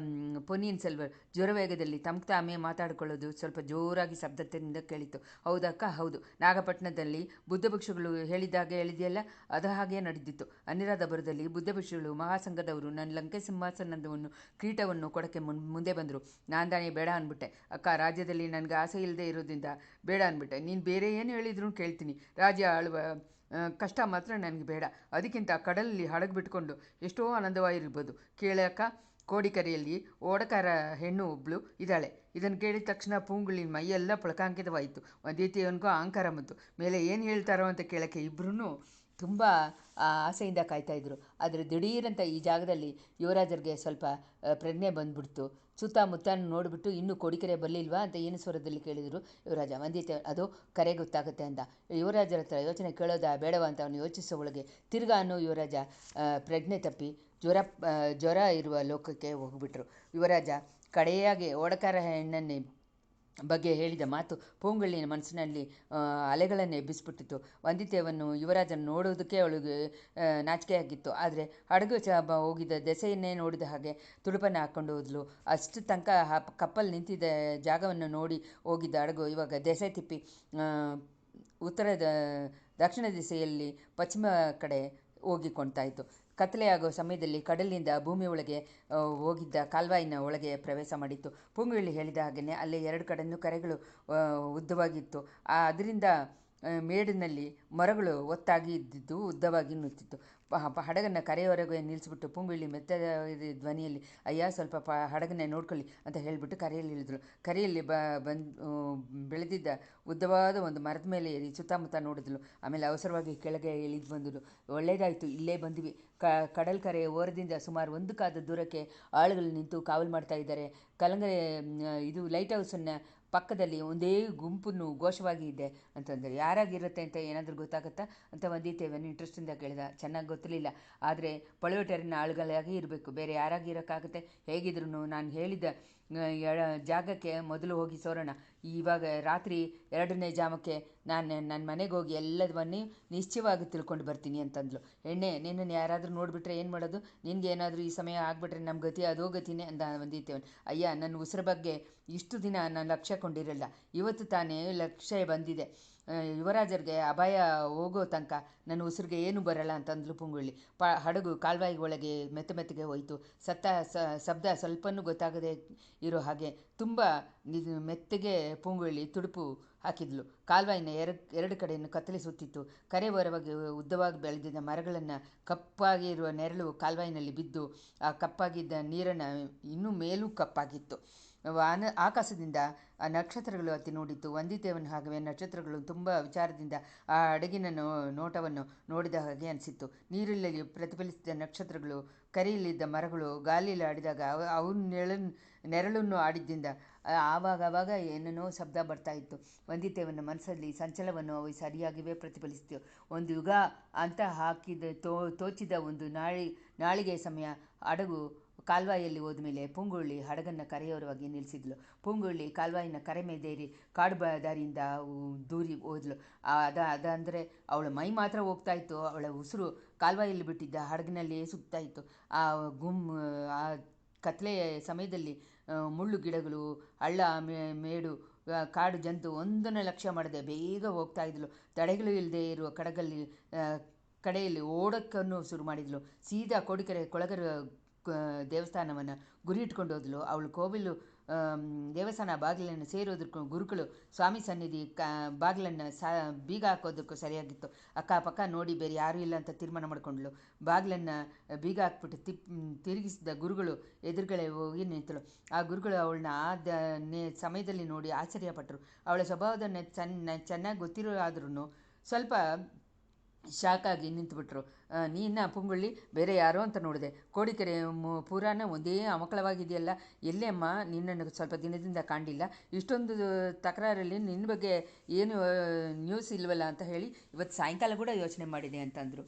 ಪೊನ್ನಿಯಿನ್ ಸೆಲ್ವರ್ ಜ್ವರವೇಗದಲ್ಲಿ ತಮ್ಮ ತಾಮೇ ಮಾತಾಡಿಕೊಳ್ಳೋದು ಸ್ವಲ್ಪ ಜೋರಾಗಿ ಶಬ್ದದಿಂದ ಕೇಳಿತು. ಹೌದಕ್ಕ, ಹೌದು. ನಾಗಪಟ್ಟಣದಲ್ಲಿ ಬುದ್ಧ ಭಿಕ್ಷುಗಳು ಹೇಳಿದಾಗ ಹೇಳಿದೆಯಲ್ಲ, ಅದು ಹಾಗೆ ನಡೆದಿತ್ತು. ಅನ್ನಿರಾದಪುರದಲ್ಲಿ ಬುದ್ಧ ಭಿಕ್ಷುಗಳು ಮಹಾಸಂಘದವರು ನನ್ನ ಲಂಕೆ ಸಿಂಹಾಸನವನ್ನು ಕಿರೀಟವನ್ನು ಕೊಡೋಕ್ಕೆ ಮುಂದೆ ಬಂದರು. ನಾನು ತಾನೇ ಬೇಡ ಅಂದ್ಬಿಟ್ಟೆ. ಅಕ್ಕ, ರಾಜ್ಯದಲ್ಲಿ ನನಗೆ ಆಸೆ ಇಲ್ಲದೆ ಇರೋದ್ರಿಂದ ಬೇಡ ಅಂದ್ಬಿಟ್ಟೆ. ನೀನು ಬೇರೆ ಏನು ಹೇಳಿದ್ರು ಕೇಳ್ತೀನಿ. ರಾಜ್ಯ ಆಳುವ ಕಷ್ಟ ಮಾತ್ರ ನನಗೆ ಬೇಡ. ಅದಕ್ಕಿಂತ ಕಡಲಲ್ಲಿ ಹಡಗು ಬಿಟ್ಕೊಂಡು ಎಷ್ಟೋ ಆನಂದವಾಗಿರ್ಬೋದು. ಕೇಳಕ್ಕ, ಕೋಡಿಕೆರೆಯಲ್ಲಿ ಓಡಕಾರ ಹೆಣ್ಣು ಒಬ್ಬಳು ಇದ್ದಾಳೆ. ಇದನ್ನು ಕೇಳಿದ ತಕ್ಷಣ ಪೂಂಗುಳಿನ ಮೈಯೆಲ್ಲ ಪುಳಕಾಂಕಿತವಾಯಿತು. ಒಂದೀತಿಯವನಿಗೂ ಅಹಂಕಾರ ಬಂತು. ಮೇಲೆ ಏನು ಹೇಳ್ತಾರೋ ಅಂತ ಕೇಳೋಕ್ಕೆ ಇಬ್ಬರೂ ತುಂಬ ಆಸೆಯಿಂದ ಕಾಯ್ತಾಯಿದ್ರು. ಆದರೆ ದಿಢೀರಂತ ಈ ಜಾಗದಲ್ಲಿ ಯುವರಾಜರಿಗೆ ಸ್ವಲ್ಪ ಪ್ರಜ್ಞೆ ಬಂದ್ಬಿಡ್ತು. ಸುತ್ತಮುತ್ತ ನೋಡಿಬಿಟ್ಟು, ಇನ್ನೂ ಕೋಡಿಕೆರೆ ಬರಲಿಲ್ವಾ ಅಂತ ಏನು ಸ್ವರದಲ್ಲಿ ಕೇಳಿದರು ಯುವರಾಜ. ಒಂದೀತೆ ಅದು ಕರೆ ಗೊತ್ತಾಗುತ್ತೆ ಅಂದ. ಯುವರಾಜರ ಹತ್ರ ಯೋಚನೆ ಕೇಳೋದಾ ಬೇಡವಾ ಅಂತ ಅವನು ಯೋಚಿಸೋ ಒಳಗೆ ತಿರ್ಗಾ ಯುವರಾಜ ಪ್ರಜ್ಞೆ ತಪ್ಪಿ ಜ್ವರ ಇರುವ ಲೋಕಕ್ಕೆ ಹೋಗ್ಬಿಟ್ರು. ಯುವರಾಜ ಕಡೆಯಾಗಿ ಓಡಕಾರ ಹೆಣ್ಣನ್ನೇ ಬಗ್ಗೆ ಹೇಳಿದ ಮಾತು ಪೂಂಗುಳ್ಳಿನ ಮನಸ್ಸಿನಲ್ಲಿ ಅಲೆಗಳನ್ನು ಎಬ್ಬಿಸ್ಬಿಟ್ಟಿತ್ತು. ವಂದಿತೆಯನ್ನು ಯುವರಾಜನ ನೋಡೋದಕ್ಕೆ ಅವಳಿಗೆ ನಾಚಿಕೆಯಾಗಿತ್ತು. ಆದರೆ ಹಡಗು ಹೋಗಿದ್ದ ದೆಸೆಯನ್ನೇ ನೋಡಿದ ಹಾಗೆ ತುಡುಪನ್ನು ಹಾಕ್ಕೊಂಡು ಹೋದ್ಲು. ಅಷ್ಟು ತನಕ ಕಪ್ಪಲ್ ನಿಂತಿದ್ದ ಜಾಗವನ್ನು ನೋಡಿ ಹೋಗಿದ್ದ ಹಡಗು ಇವಾಗ ದೆಸೆ ತಿಪ್ಪಿ ದಕ್ಷಿಣ ದಿಸೆಯಲ್ಲಿ ಪಶ್ಚಿಮ ಕಡೆ ಹೋಗಿಕೊಳ್ತಾ ಇತ್ತು. ಕತ್ತಲೆಯಾಗೋ ಸಮಯದಲ್ಲಿ ಕಡಲಿನಿಂದ ಭೂಮಿ ಒಳಗೆ ಹೋಗಿದ್ದ ಕಾಲ್ವಾಯಿನ ಒಳಗೆ ಪ್ರವೇಶ ಮಾಡಿತ್ತು. ಪೂಂಗುಳ್ಳಿ ಹೇಳಿದ ಹಾಗೆಯೇ ಅಲ್ಲೇ ಎರಡು ಕಡೆಯೂ ಕರೆಗಳು ಉದ್ದವಾಗಿತ್ತು. ಅದರಿಂದ ಮೇಡಿನಲ್ಲಿ ಮರಗಳು ಒತ್ತಾಗಿ ಇದ್ದಿದ್ದು ಉದ್ದವಾಗಿ ನಿಂತಿತ್ತು. ಹಡಗನ್ನು ಕರೆಯವರೆಗೆ ನಿಲ್ಲಿಸ್ಬಿಟ್ಟು ಪೂಂಗುಳ್ಳಿ ಮೆತ್ತದ ಧ್ವನಿಯಲ್ಲಿ, ಅಯ್ಯ, ಸ್ವಲ್ಪ ಹಡಗನ್ನೇ ನೋಡ್ಕೊಳ್ಳಿ ಅಂತ ಹೇಳಿಬಿಟ್ಟು ಕರೆಯಲ್ಲಿ ಇಳಿದ್ರು. ಕರೆಯಲ್ಲಿ ಬೆಳೆದಿದ್ದ ಉದ್ದವಾದ ಒಂದು ಮರದ ಮೇಲೆ ಏರಿ ಸುತ್ತಮುತ್ತ ನೋಡಿದ್ಲು. ಆಮೇಲೆ ಅವಸರವಾಗಿ ಕೆಳಗೆ ಇಳಿದು ಬಂದಳು. ಒಳ್ಳೆಯದಾಯಿತು, ಇಲ್ಲೇ ಬಂದ್ವಿ. ಕಡಲ್ ಕರೆ ಓರದಿಂದ ಸುಮಾರು 1 ಕಾದ ದೂರಕ್ಕೆ ಆಳುಗಳು ನಿಂತು ಕಾವಲು ಮಾಡ್ತಾ ಇದ್ದಾರೆ. ಕಲಂಗರೆ ಇದು ಲೈಟ್ ಹೌಸನ್ನು ಪಕ್ಕದಲ್ಲಿ ಒಂದೇ ಗುಂಪನ್ನು ಘೋಷವಾಗಿ ಇದೆ ಅಂತಂದರೆ, ಯಾರಾಗಿರುತ್ತೆ ಅಂತ ಏನಾದರೂ ಗೊತ್ತಾಗುತ್ತಾ ಅಂತ ವಂದಿತೇವನು ಇಂಟ್ರೆಸ್ಟಿಂದ ಕೇಳಿದ. ಚೆನ್ನಾಗಿ ಗೊತ್ತಿರಲಿಲ್ಲ, ಆದರೆ ಪಳುವೇಟರಿನ ಆಳುಗಳಾಗಿ ಇರಬೇಕು, ಬೇರೆ ಯಾರಾಗಿರೋಕ್ಕಾಗುತ್ತೆ? ಹೇಗಿದ್ರು ನಾನು ಹೇಳಿದ ಜಾಗಕ್ಕೆ ಮೊದಲು ಹೋಗಿ ಸೋರೋಣ. ಇವಾಗ ರಾತ್ರಿ 2ನೇ ಜಾಮಕ್ಕೆ ನಾನು ನನ್ನ ಮನೆಗೆ ಹೋಗಿ ಎಲ್ಲವನ್ನೇ ನಿಶ್ಚಯವಾಗಿ ತಿಳ್ಕೊಂಡು ಬರ್ತೀನಿ ಅಂತಂದ್ಲು. ಎಣ್ಣೆ, ನಿನ್ನನ್ನು ಯಾರಾದರೂ ನೋಡಿಬಿಟ್ರೆ ಏನು ಮಾಡೋದು? ನಿನಗೆ ಏನಾದರೂ ಈ ಸಮಯ ಆಗಿಬಿಟ್ರೆ ನಮ್ಮ ಗತಿ ಅದೋ ಗತಿನೇ ಅಂದ ವಂದಿತೇವನು. ಅಯ್ಯ, ನನ್ನ ಉಸಿರ ಬಗ್ಗೆ ಇಷ್ಟು ದಿನ ನಾನು ಲಕ್ಷ್ಯ ಕೊಂಡಿರಲ್ಲ, ಇವತ್ತು ತಾನೇ ಲಕ್ಷ್ಯ ಬಂದಿದೆ. ಯುವರಾಜರಿಗೆ ಅಭಯ ಹೋಗೋ ತನಕ ನನ್ನ ಉಸಿರಿಗೆ ಏನೂ ಬರಲ್ಲ ಅಂತಂದ್ಲು ಪೂಂಗುಳ್ಳಿ. ಹಡಗು ಕಾಲ್ವಾಯಿ ಒಳಗೆ ಮೆತ್ತಗೆ ಹೋಯಿತು. ಶಬ್ದ ಸ್ವಲ್ಪನೂ ಗೊತ್ತಾಗದೆ ಇರೋ ಹಾಗೆ ತುಂಬ ಮೆತ್ತಗೆ ಪೂಂಗುಳ್ಳಿ ತುಡುಪು ಹಾಕಿದ್ಲು. ಕಾಲ್ವಾಯಿನ ಎರಡು ಕಡೆಯನ್ನು ಕತ್ತರಿಸುತ್ತಿತ್ತು. ಕರೆ ಹೊರವಾಗಿ ಉದ್ದವಾಗಿ ಬೆಳೆದಿದ್ದ ಮರಗಳನ್ನು ಕಪ್ಪಾಗಿರುವ ನೆರಳು ಕಾಲ್ವಾಯಿನಲ್ಲಿ ಬಿದ್ದು ಆ ಕಪ್ಪಾಗಿದ್ದ ನೀರನ್ನು ಇನ್ನೂ ಮೇಲೂ ಕಪ್ಪಾಗಿತ್ತು. ಆಕಾಶದಿಂದ ಆ ನಕ್ಷತ್ರಗಳು ಹತ್ತಿ ನೋಡಿತ್ತು. ವಂದಿತೇವನ ಹಾಗೆ ನಕ್ಷತ್ರಗಳು ತುಂಬ ವಿಚಾರದಿಂದ ಆ ಹಡಗಿನ ನೋಟವನ್ನು ನೋಡಿದ ಹಾಗೆ ಅನಿಸಿತ್ತು. ನೀರಲ್ಲಿ ಪ್ರತಿಫಲಿಸಿದ ನಕ್ಷತ್ರಗಳು, ಕರೆಯಲ್ಲಿದ್ದ ಮರಗಳು ಗಾಳಿಯಲ್ಲಿ ಆಡಿದಾಗ ಅವನ ನೆರಳನ್ನು ಆಡಿದ್ದರಿಂದ ಆವಾಗ ಏನೇನೋ ಶಬ್ದ ಬರ್ತಾ ಇತ್ತು. ವಂದಿತೇವನ ಮನಸ್ಸಲ್ಲಿ ಸಂಚಲವನ್ನು ಅವು ಸರಿಯಾಗಿಯೇ ಪ್ರತಿಫಲಿಸಿತು. ಒಂದು ಯುಗ ಅಂತ ತೋಚಿದ ಒಂದು ನಾಳಿಗೆ ಸಮಯ. ಹಡಗು ಕಾಲ್ವಾಯಿಯಲ್ಲಿ ಹೋದ್ಮೇಲೆ ಪೂಂಗುಳ್ಳಿ ಹಡಗನ್ನು ಕರೆಯೋರವಾಗಿ ನಿಲ್ಲಿಸಿದ್ಲು. ಪೂಂಗುಳ್ಳಿ ಕಾಲ್ವಾಯಿನ ಕರೆ ಮೇದೇರಿ ಕಾಡು ದಾರಿಯಿಂದ ದೂರಿ ಹೋದ್ಲು. ಅದಂದರೆ ಅವಳ ಮೈ ಮಾತ್ರ ಹೋಗ್ತಾ ಇತ್ತು, ಅವಳ ಉಸಿರು ಕಾಲ್ವಾಯಲ್ಲಿ ಬಿಟ್ಟಿದ್ದ ಹಡಗಿನಲ್ಲಿಯೇ ಸುತ್ತಾ ಇತ್ತು. ಆ ಕತ್ಲೆಯ ಸಮಯದಲ್ಲಿ ಮುಳ್ಳು ಗಿಡಗಳು, ಹಳ್ಳ ಮೇಡು ಕಾಡು ಜಂತು ಒಂದನ್ನು ಲಕ್ಷ್ಯ ಮಾಡದೆ ಬೇಗ ಹೋಗ್ತಾ ಇದ್ಲು. ತಡೆಗಳು ಇಲ್ಲದೆ ಇರುವ ಆ, ಕಡೆಯಲ್ಲಿ ಓಡೋಕ್ಕನ್ನು ಶುರು ಮಾಡಿದ್ಲು. ಸೀದಾ ಕೋಡಿಕೆರೆ ಕೊಳಗರ ದೇವಸ್ಥಾನವನ್ನು ಗುರಿ ಇಟ್ಕೊಂಡು ಹೋದ್ಲು. ಅವಳು ಕೋವಿಲು ದೇವಸ್ಥಾನ ಬಾಗಿಲನ್ನು ಸೇರೋದಕ್ಕೂ ಗುರುಗಳು ಸ್ವಾಮಿ ಸನ್ನಿಧಿ ಬಾಗಿಲನ್ನು ಬೀಗ ಹಾಕೋದಕ್ಕೂ ಸರಿಯಾಗಿತ್ತು. ಅಕ್ಕಪಕ್ಕ ನೋಡಿ ಬೇರೆ ಯಾರೂ ಇಲ್ಲ ಅಂತ ತೀರ್ಮಾನ ಮಾಡಿಕೊಂಡ್ಳು. ಬಾಗಿಲನ್ನು ಬೀಗ ಹಾಕ್ಬಿಟ್ಟು ತಿರುಗಿಸಿದ ಗುರುಗಳು ಎದುರುಗಡೆ ಹೋಗಿ ನಿಂತಳು. ಆ ಗುರುಗಳು ಅವಳನ್ನ ಸಮಯದಲ್ಲಿ ನೋಡಿ ಆಶ್ಚರ್ಯಪಟ್ಟರು. ಅವಳ ಸ್ವಭಾವದ ಚೆನ್ನಾಗಿ ಗೊತ್ತಿರೋ ಆದ್ರೂ ಸ್ವಲ್ಪ ಶಾಕಾಗಿ ನಿಂತುಬಿಟ್ರು. ನೀನ ಪುಂಗುಳ್ಳಿ ಬೇರೆ ಯಾರೋ ಅಂತ ನೋಡಿದೆ. ಕೋಡಿಕೆರೆ ಪುರಾಣ ಒಂದೇ ಅಮಕಳವಾಗಿದೆಯಲ್ಲ, ಎಲ್ಲೇ ಅಮ್ಮ ನಿನ್ನನ್ನು ಸ್ವಲ್ಪ ದಿನದಿಂದ ಕಾಣಲಿಲ್ಲ. ಇಷ್ಟೊಂದು ತಕರಾರಲ್ಲಿ ನಿನ್ನ ಬಗ್ಗೆ ಏನು ನ್ಯೂಸ್ ಇಲ್ವಲ್ಲ ಅಂತ ಹೇಳಿ ಇವತ್ತು ಸಾಯಂಕಾಲ ಕೂಡ ಯೋಚನೆ ಮಾಡಿದೆ ಅಂತಂದರು.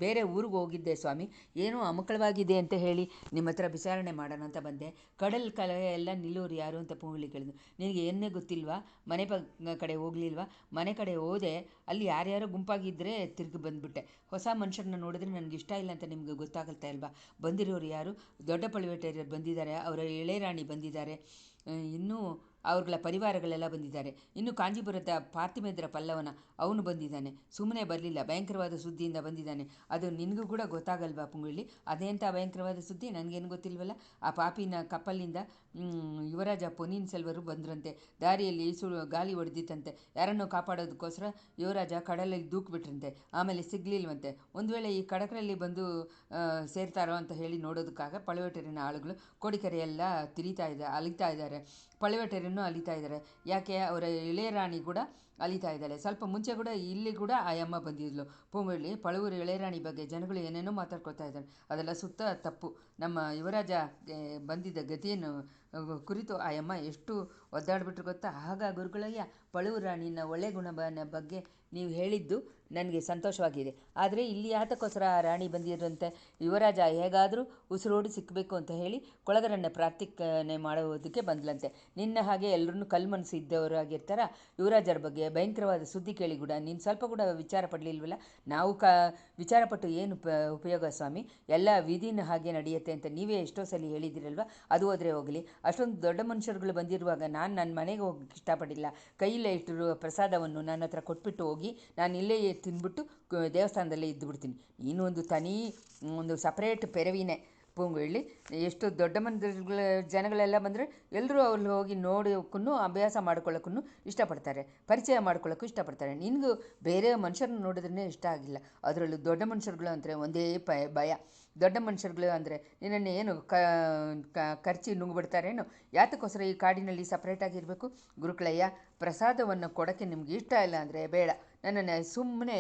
ಬೇರೆ ಊರಿಗೆ ಹೋಗಿದ್ದೆ ಸ್ವಾಮಿ, ಏನೋ ಅಮಕಳವಾಗಿದೆ ಅಂತ ಹೇಳಿ ನಿಮ್ಮ ಹತ್ರ ವಿಚಾರಣೆ ಮಾಡೋಣ ಅಂತ ಬಂದೆ. ಕಡಲ್ ಕಲೆ ಎಲ್ಲ ನಿಲ್ಲೋರು ಯಾರು ಅಂತ ಪುಂಗುಳಿ ಕೇಳಿದ್ರು. ನಿನಗೆ ಏನೇ ಗೊತ್ತಿಲ್ವಾ? ಮನೆ ಕಡೆ ಹೋಗ್ಲಿಲ್ವಾ? ಮನೆ ಕಡೆ ಹೋದೆ, ಅಲ್ಲಿ ಯಾರ್ಯಾರೋ ಗುಂಪಾಗಿದ್ದರೆ ತಿರುಗಿ ಬಂದುಬಿಟ್ಟೆ. ಹೊಸ ಮನುಷ್ಯರನ್ನ ನೋಡಿದ್ರೆ ನನಗೆ ಇಷ್ಟ ಇಲ್ಲ ಅಂತ ನಿಮಗೆ ಗೊತ್ತಾಗುತ್ತೆ ಅಲ್ವಾ? ಬಂದಿರೋರು ಯಾರು? ದೊಡ್ಡ ಪಳುವೇಟೆಯರು ಬಂದಿದ್ದಾರೆ, ಅವರ ಎಳೆರಾಣಿ ಬಂದಿದ್ದಾರೆ, ಇನ್ನೂ ಅವ್ರಗಳ ಪರಿವಾರಗಳೆಲ್ಲ ಬಂದಿದ್ದಾರೆ. ಇನ್ನು ಕಾಂಜೀಪುರದ ಪಾರ್ಥಿಮೇಂದ್ರ ಪಲ್ಲವನ ಅವನು ಬಂದಿದ್ದಾನೆ. ಸುಮ್ಮನೆ ಬರಲಿಲ್ಲ, ಭಯಂಕರವಾದ ಸುದ್ದಿಯಿಂದ ಬಂದಿದ್ದಾನೆ. ಅದು ನಿನಗೂ ಕೂಡ ಗೊತ್ತಾಗಲ್ವಾ ಪುಂಗುಳ್ಳಿ? ಅದೇಂತ ಭಯಂಕರವಾದ ಸುದ್ದಿ? ನನಗೇನು ಗೊತ್ತಿಲ್ವಲ್ಲ. ಆ ಪಾಪಿನ ಕಪ್ಪಲಿಂದ ಯುವರಾಜ ಪೊನ್ನಿಯಿನ್ ಸೆಲ್ವರು ಬಂದ್ರಂತೆ. ದಾರಿಯಲ್ಲಿ ಗಾಳಿ ಹೊಡೆದಿತ್ತಂತೆ. ಯಾರನ್ನೋ ಕಾಪಾಡೋದಕ್ಕೋಸ್ಕರ ಯುವರಾಜ ಕಡಲಲ್ಲಿ ದೂಕ್ಬಿಟ್ರಂತೆ. ಆಮೇಲೆ ಸಿಗಲಿಲ್ವಂತೆ. ಒಂದು ವೇಳೆ ಈ ಕಡಕರಲ್ಲಿ ಬಂದು ಸೇರ್ತಾರೋ ಅಂತ ಹೇಳಿ ನೋಡೋದಕ್ಕಾಗ ಪಳುವೇಟರಿನ ಆಳುಗಳು ಕೋಡಿಕೆರೆಯೆಲ್ಲ ಅಲಿತಾ ಇದ್ದಾರೆ. ಪಳುವೇಟರನ್ನು ಅಲಿತಾ ಇದ್ದಾರೆ. ಯಾಕೆ? ಅವರ ಇಳೆಯರಾಣಿ ಕೂಡ ಅಲಿತಾ ಇದ್ದಾಳೆ. ಸ್ವಲ್ಪ ಮುಂಚೆ ಕೂಡ ಇಲ್ಲಿ ಕೂಡ ಆ ಅಮ್ಮ ಬಂದಿದ್ಲು. ಪೂಂಗುಳ್ಳಿ, ಪಳುವೂರು ಇಳೆಯರಾಣಿ ಬಗ್ಗೆ ಜನಗಳು ಏನೇನೋ ಮಾತಾಡ್ಕೊಳ್ತಾ ಇದ್ದಾರೆ. ಅದೆಲ್ಲ ಸುತ್ತ ತಪ್ಪು. ನಮ್ಮ ಯುವರಾಜ ಬಂದಿದ್ದ ಗತಿಯನ್ನು ಕುರಿತು ಆ ಅಮ್ಮ ಎಷ್ಟು ಒದ್ದಾಡ್ಬಿಟ್ರು ಗೊತ್ತಾ? ಆಗ ಗುರುಗಳಯ್ಯ, ಪಳುವು ರಾಣಿನ ಒಳ್ಳೆ ಗುಣನ ಬಗ್ಗೆ ನೀವು ಹೇಳಿದ್ದು ನನಗೆ ಸಂತೋಷವಾಗಿದೆ. ಆದರೆ ಇಲ್ಲಿ ಯಾತಕ್ಕೋಸ್ಕರ ಆ ರಾಣಿ ಬಂದಿರಂತೆ? ಯುವರಾಜ ಹೇಗಾದರೂ ಉಸಿರೋಡಿ ಸಿಕ್ಕಬೇಕು ಅಂತ ಹೇಳಿ ಕೊಳಗರನ್ನು ಪ್ರಾರ್ಥನೆ ಮಾಡೋದಕ್ಕೆ ಬಂದ್ಲಂತೆ. ನಿನ್ನ ಹಾಗೆ ಎಲ್ಲರನ್ನೂ ಕಲ್ಮನಸ್ಸು ಇದ್ದವರಾಗಿರ್ತಾರ. ಯುವರಾಜರ ಬಗ್ಗೆ ಭಯಂಕರವಾದ ಸುದ್ದಿ ಕೇಳಿ ಕೂಡ ನೀನು ಸ್ವಲ್ಪ ಕೂಡ ವಿಚಾರ ಪಡಲಿಲ್ವಲ್ಲ? ನಾವು ವಿಚಾರಪಟ್ಟು ಏನು ಉಪಯೋಗ ಸ್ವಾಮಿ? ಎಲ್ಲ ವಿಧಿನ ಹಾಗೆ ನಡೆಯುತ್ತೆ ಅಂತ ನೀವೇ ಎಷ್ಟೋ ಸಲ ಹೇಳಿದಿರಲ್ವ? ಅದು ಹೋದರೆ ಹೋಗಲಿ. ಅಷ್ಟೊಂದು ದೊಡ್ಡ ಮನುಷ್ಯರುಗಳು ಬಂದಿರುವಾಗ ನಾನು ನನ್ನ ಮನೆಗೆ ಹೋಗಕ್ಕೆ ಇಷ್ಟಪಡಿಲ್ಲ. ಕೈಯಲ್ಲೇ ಇಟ್ಟಿರುವ ಪ್ರಸಾದವನ್ನು ನನ್ನ ಹತ್ರ ಕೊಟ್ಬಿಟ್ಟು ಹೋಗಿ, ನಾನು ಇಲ್ಲೇ ತಿಂದ್ಬಿಟ್ಟು ದೇವಸ್ಥಾನದಲ್ಲೇ ಇದ್ದುಬಿಡ್ತೀನಿ. ನೀನು ಒಂದು ಸಪ್ರೇಟ್ ಪೆರವಿನೇ ಪೂಂಗುಳ್ಳಿ. ಎಷ್ಟು ದೊಡ್ಡ ಜನಗಳೆಲ್ಲ ಬಂದರೆ ಎಲ್ಲರೂ ಅವ್ರಲ್ಲಿ ಹೋಗಿ ನೋಡೋಕ್ಕೂ ಅಭ್ಯಾಸ ಮಾಡ್ಕೊಳ್ಳೋಕ್ಕೂ ಇಷ್ಟಪಡ್ತಾರೆ, ಪರಿಚಯ ಮಾಡ್ಕೊಳ್ಳೋಕ್ಕೂ ಇಷ್ಟಪಡ್ತಾರೆ. ನಿನಗೂ ಬೇರೆ ಮನುಷ್ಯರನ್ನ ನೋಡಿದ್ರೇ ಇಷ್ಟ ಆಗಿಲ್ಲ. ಅದರಲ್ಲೂ ದೊಡ್ಡ ಮನುಷ್ಯರುಗಳು ಅಂದರೆ ಒಂದೇ ಭಯ. ದೊಡ್ಡ ಮನುಷ್ಯರುಗಳು ಅಂದರೆ ನಿನ್ನನ್ನು ಏನು ಖರ್ಚಿ ನುಂಗ್ಬಿಡ್ತಾರೇನು? ಯಾತಕ್ಕೋಸ್ಕರ ಈ ಕಾಡಿನಲ್ಲಿ ಸಪ್ರೇಟಾಗಿರಬೇಕು? ಗುರುಗಳಯ್ಯ, ಪ್ರಸಾದವನ್ನು ಕೊಡೋಕ್ಕೆ ನಿಮ್ಗೆ ಇಷ್ಟ ಇಲ್ಲ ಅಂದರೆ ಬೇಡ, ನನ್ನನ್ನು ಸುಮ್ಮನೆ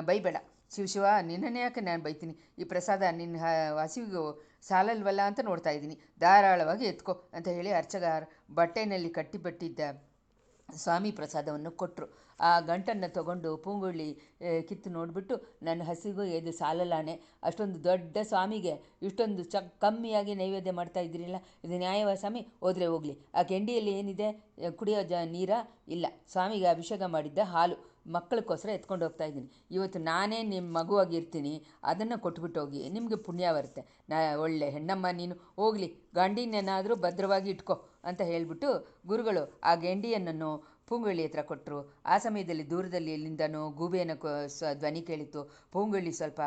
ಬೈಬೇಡ. ಶಿವ, ನಿನ್ನನ್ನೇ ಯಾಕೆ ನಾನು ಬೈತೀನಿ? ಈ ಪ್ರಸಾದ ನಿನ್ನ ಹಸಿವಿಗೂ ಸಾಲಲ್ವಲ್ಲ ಅಂತ ನೋಡ್ತಾ ಇದ್ದೀನಿ. ಧಾರಾಳವಾಗಿ ಎತ್ಕೋ ಅಂತ ಹೇಳಿ ಅರ್ಚಗಾರ ಬಟ್ಟೆನಲ್ಲಿ ಕಟ್ಟಿಬಿಟ್ಟಿದ್ದ ಸ್ವಾಮಿ ಪ್ರಸಾದವನ್ನು ಕೊಟ್ಟರು. ಆ ಗಂಟನ್ನು ತಗೊಂಡು ಪೂಂಗುಳ್ಳಿ ಕಿತ್ತು ನೋಡಿಬಿಟ್ಟು, ನನ್ನ ಹಸಿಗೂ ಇದು ಸಾಲಲ್ಲಾನೆ, ಅಷ್ಟೊಂದು ದೊಡ್ಡ ಸ್ವಾಮಿಗೆ ಇಷ್ಟೊಂದು ಕಮ್ಮಿಯಾಗಿ ನೈವೇದ್ಯ ಮಾಡ್ತಾ ಇದ್ದೀರಿಲ್ಲ, ಇದು ನ್ಯಾಯವ ಸ್ವಾಮಿ? ಹೋದರೆ ಹೋಗಲಿ. ಆ ಕೆಂಡಿಯಲ್ಲಿ ಏನಿದೆ? ಕುಡಿಯೋ ನೀರಾ? ಇಲ್ಲ, ಸ್ವಾಮಿಗೆ ಅಭಿಷೇಕ ಮಾಡಿದ್ದ ಹಾಲು. ಮಕ್ಕಳಿಗೋಸ್ಕರ ಎತ್ಕೊಂಡು ಹೋಗ್ತಾ ಇದ್ದೀನಿ. ಇವತ್ತು ನಾನೇ ನಿಮ್ಮ ಮಗುವಾಗಿರ್ತೀನಿ, ಅದನ್ನು ಕೊಟ್ಬಿಟ್ಟು ಹೋಗಿ, ನಿಮಗೆ ಪುಣ್ಯ ಬರುತ್ತೆ. ಒಳ್ಳೆ ಹೆಣ್ಣಮ್ಮ ನೀನು. ಹೋಗಲಿ, ಗಂಡಿನೇನಾದರೂ ಭದ್ರವಾಗಿ ಇಟ್ಕೋ ಅಂತ ಹೇಳಿಬಿಟ್ಟು ಗುರುಗಳು ಆ ಗೆಂಡಿಯನ್ನು ಪೂಂಗುಳ್ಳಿ ಹತ್ರ ಕೊಟ್ಟರು. ಆ ಸಮಯದಲ್ಲಿ ದೂರದಲ್ಲಿ ಎಲ್ಲಿಂದನೋ ಗೂಬೆನ ಧ್ವನಿ ಕೇಳಿತ್ತು. ಪೂಂಗುಳ್ಳಿ ಸ್ವಲ್ಪ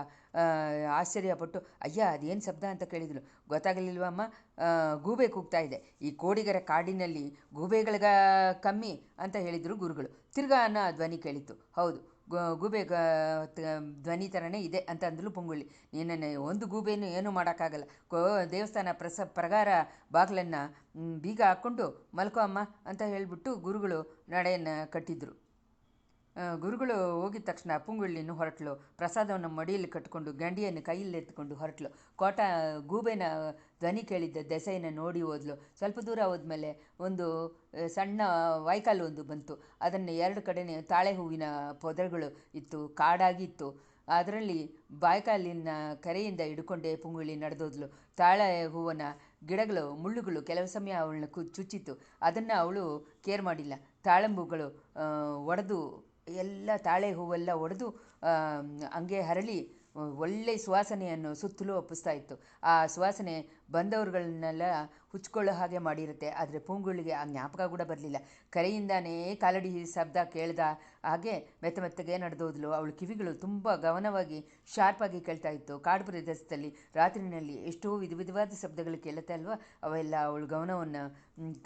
ಆಶ್ಚರ್ಯಪಟ್ಟು, ಅಯ್ಯ ಅದೇನು ಶಬ್ದ ಅಂತ ಕೇಳಿದಳು. ಗೊತ್ತಾಗಲಿಲ್ವಮ್ಮ? ಗೂಬೆ ಕೂಗ್ತಾ ಇದೆ. ಈ ಕೋಡಿಗರ ಕಾಡಿನಲ್ಲಿ ಗೂಬೆಗಳಿಗ ಕಮ್ಮಿ ಅಂತ ಹೇಳಿದರು ಗುರುಗಳು. ತಿರ್ಗಾ ಅನ್ನೋ ಧ್ವನಿ ಕೇಳಿತ್ತು. ಹೌದು, ಗೂಬೆ ಧ್ವನಿ ಥರನೇ ಇದೆ ಅಂತ ಅಂದಳು ಪುಂಗುಳ್ಳಿ. ನಿನ್ನನ್ನು ಒಂದು ಗೂಬೆನೂ ಏನೂ ಮಾಡೋಕ್ಕಾಗಲ್ಲ. ದೇವಸ್ಥಾನ ಪ್ರಗಾರ ಬಾಗಿಲನ್ನು ಬೀಗ ಹಾಕ್ಕೊಂಡು ಮಲ್ಕೋ ಅಮ್ಮ ಅಂತ ಹೇಳಿಬಿಟ್ಟು ಗುರುಗಳು ನಡೆಯನ್ನು ಕಟ್ಟಿದ್ರು. ಗುರುಗಳು ಹೋಗಿದ ತಕ್ಷಣ ಪುಂಗುಳ್ಳಿನೂ ಹೊರಟಳು. ಪ್ರಸಾದವನ್ನು ಮಡಿಯಲ್ಲಿ ಕಟ್ಟಿಕೊಂಡು ಗಂಡಿಯನ್ನು ಕೈಯಲ್ಲಿ ಎತ್ಕೊಂಡು ಹೊರಟಳು. ಗೂಬೆನ ಧ್ವನಿ ಕೇಳಿದ್ದ ದೆಸೆಯನ್ನು ನೋಡಿ ಹೋದ್ಲು. ಸ್ವಲ್ಪ ದೂರ ಹೋದ್ಮೇಲೆ ಒಂದು ಸಣ್ಣ ವಾಯ್ಕಾಲು ಒಂದು ಬಂತು. ಅದನ್ನು ಎರಡು ಕಡೆನೇ ತಾಳೆ ಹೂವಿನ ಪೊದೆಗಳು ಇತ್ತು, ಕಾಡಾಗಿತ್ತು. ಅದರಲ್ಲಿ ಬಾಯ್ಕಾಲಿನ ಕರೆಯಿಂದ ಹಿಡ್ಕೊಂಡೇ ಪುಂಗುಳ್ಳಿ ನಡೆದೋದ್ಲು. ತಾಳೆ ಹೂವಿನ ಗಿಡಗಳು, ಮುಳ್ಳುಗಳು ಕೆಲವು ಸಮಯ ಅವಳನ್ನ ಚುಚ್ಚಿತ್ತು. ಅದನ್ನು ಅವಳು ಕೇರ್ ಮಾಡಿಲ್ಲ. ತಾಳಂಬುಗಳು ಒಡೆದು ಎಲ್ಲ ತಾಳೆ ಹೂವೆಲ್ಲ ಒಡೆದು ಹಂಗೆ ಹರಳಿ ಒಳ್ಳೆಯ ಸುವಾಸನೆಯನ್ನು ಸುತ್ತಲೂ ಒಪ್ಪಿಸ್ತಾ ಇತ್ತು. ಆ ಸುವಾಸನೆ ಬಂದವ್ರುಗಳನ್ನೆಲ್ಲ ಹುಚ್ಕೊಳ್ಳೋ ಹಾಗೆ ಮಾಡಿರುತ್ತೆ. ಆದರೆ ಪೂಂಗುಳಿಗೆ ಆ ಜ್ಞಾಪಕ ಕೂಡ ಬರಲಿಲ್ಲ. ಕರೆಯಿಂದಾನೇ ಕಾಲಡಿ ಶಬ್ದ ಕೇಳ್ದ ಹಾಗೆ ಮೆತ್ತ ಮೆತ್ತಗೆ ನಡೆದೋದ್ಲು. ಅವಳ ಕಿವಿಗಳು ತುಂಬ ಗಮನವಾಗಿ ಶಾರ್ಪಾಗಿ ಕೇಳ್ತಾ ಇತ್ತು. ಕಾಡು ಪ್ರದೇಶದಲ್ಲಿ ರಾತ್ರಿಯಲ್ಲಿ ಎಷ್ಟೋ ವಿಧವಾದ ಶಬ್ದಗಳು ಕೇಳುತ್ತೆ ಅಲ್ವಾ, ಅವೆಲ್ಲ ಅವಳ ಗಮನವನ್ನು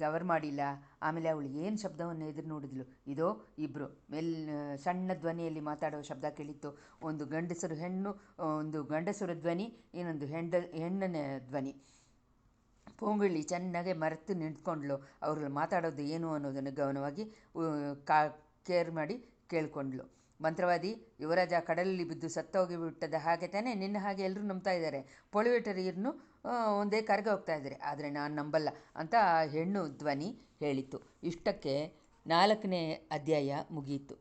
ಕವರ್ ಮಾಡಿಲ್ಲ. ಆಮೇಲೆ ಅವಳು ಏನು ಶಬ್ದವನ್ನು ಎದುರು ನೋಡಿದ್ಲು. ಇದೋ ಇಬ್ಬರು ಸಣ್ಣ ಧ್ವನಿಯಲ್ಲಿ ಮಾತಾಡೋ ಶಬ್ದ ಕೇಳಿತ್ತು. ಒಂದು ಗಂಡಸರು ಹೆಣ್ಣು, ಒಂದು ಗಂಡಸರ ಧ್ವನಿ, ಇನ್ನೊಂದು ಹೆಣ್ಣಿನ ಧ್ವನಿ. ಪೂಂಗುಳಿ ಚೆನ್ನಾಗೆ ಮರೆತು ನಿಂತ್ಕೊಂಡ್ಳು. ಅವ್ರು ಮಾತಾಡೋದು ಏನು ಅನ್ನೋದನ್ನು ಗಮನವಾಗಿ ಕೇರ್ ಮಾಡಿ ಕೇಳ್ಕೊಂಡ್ಳು. ಮಂತ್ರವಾದಿ, ಯುವರಾಜ ಕಡಲಲ್ಲಿ ಬಿದ್ದು ಸತ್ತೋಗಿ ಬಿಟ್ಟದ ಹಾಗೆ ತಾನೇ, ನಿನ್ನ ಹಾಗೆ ಎಲ್ಲರೂ ನಂಬ್ತಾ ಇದ್ದಾರೆ. ಪೊಳಿವೆಟರಿಯರ್ನು ಒಂದೇ ಕರ್ಗೆ ಹೋಗ್ತಾ ಇದ್ದಾರೆ, ಆದರೆ ನಾನು ನಂಬಲ್ಲ ಅಂತ ಆ ಹೆಣ್ಣು ಧ್ವನಿ ಹೇಳಿತ್ತು. ಇಷ್ಟಕ್ಕೆ 4ನೇ ಅಧ್ಯಾಯ ಮುಗಿಯಿತು.